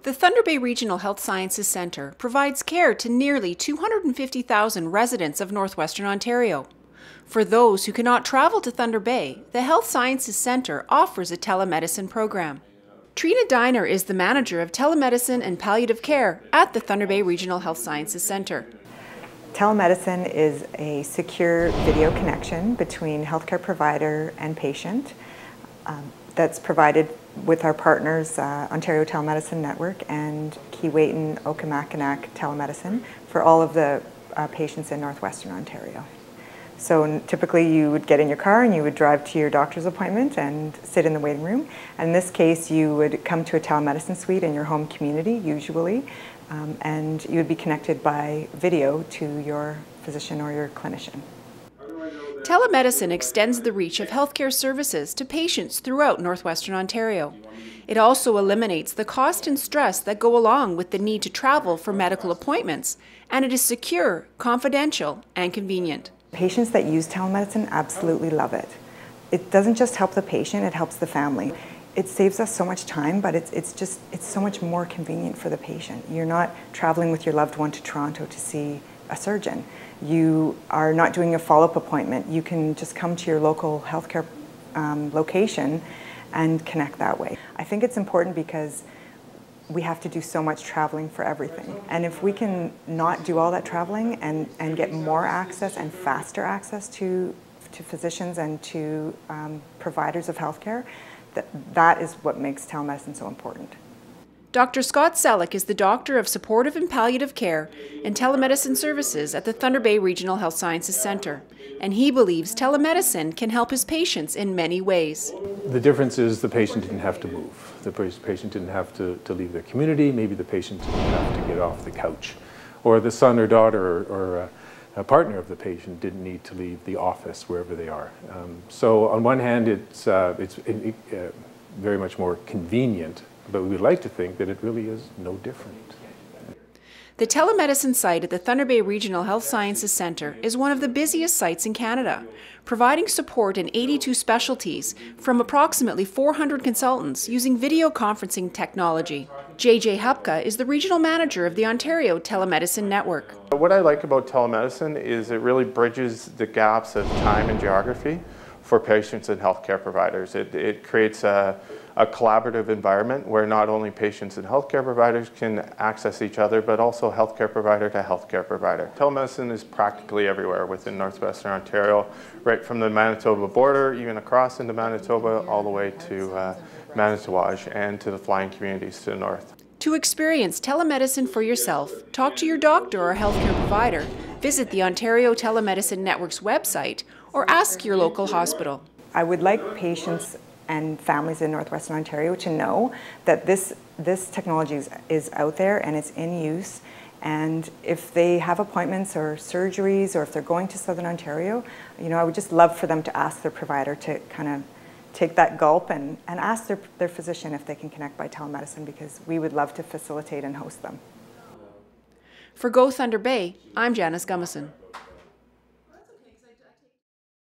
The Thunder Bay Regional Health Sciences Centre provides care to nearly 250,000 residents of northwestern Ontario. For those who cannot travel to Thunder Bay, the Health Sciences Centre offers a telemedicine program. Trina Diner is the manager of telemedicine and palliative care at the Thunder Bay Regional Health Sciences Centre. Telemedicine is a secure video connection between healthcare provider and patient that's provided with our partners, Ontario Telemedicine Network and Keewatin Okanagan Telemedicine, for all of the patients in northwestern Ontario. So typically you would get in your car and you would drive to your doctor's appointment and sit in the waiting room. And in this case, you would come to a telemedicine suite in your home community, usually, and you would be connected by video to your physician or your clinician. Telemedicine extends the reach of healthcare services to patients throughout northwestern Ontario. It also eliminates the cost and stress that go along with the need to travel for medical appointments, and it is secure, confidential, and convenient. Patients that use telemedicine absolutely love it. It doesn't just help the patient, it helps the family. It saves us so much time, but it's so much more convenient for the patient. You're not traveling with your loved one to Toronto to see a surgeon. You are not doing a follow-up appointment. You can just come to your local healthcare location and connect that way. I think it's important because we have to do so much traveling for everything. And if we can not do all that traveling and get more access and faster access to physicians and to providers of healthcare, that is what makes telemedicine so important. Dr. Scott Selleck is the Doctor of Supportive and Palliative Care and Telemedicine Services at the Thunder Bay Regional Health Sciences Centre, and he believes telemedicine can help his patients in many ways. The difference is the patient didn't have to move. The patient didn't have to leave their community. Maybe the patient didn't have to get off the couch. Or the son or daughter or a partner of the patient didn't need to leave the office wherever they are. So on one hand, it's very much more convenient, but we would like to think that it really is no different. The telemedicine site at the Thunder Bay Regional Health Sciences Centre is one of the busiest sites in Canada, providing support in 82 specialties from approximately 400 consultants using video conferencing technology. JJ Hupka is the regional manager of the Ontario Telemedicine Network. What I like about telemedicine is it really bridges the gaps of time and geography for patients and healthcare providers. It creates a collaborative environment where not only patients and healthcare providers can access each other, but also healthcare provider to healthcare provider. Telemedicine is practically everywhere within northwestern Ontario, right from the Manitoba border, even across into Manitoba, all the way to Manitouwadge and to the flying communities to the north. To experience telemedicine for yourself, talk to your doctor or healthcare provider, visit the Ontario Telemedicine Network's website, or ask your local hospital. I would like patients and families in northwestern Ontario to know that this technology is out there and it's in use. And if they have appointments or surgeries, or if they're going to Southern Ontario, I would just love for them to ask their provider to kind of take that gulp and ask their physician if they can connect by telemedicine, because we would love to facilitate and host them. For Go Thunder Bay, I'm Janice Gummison.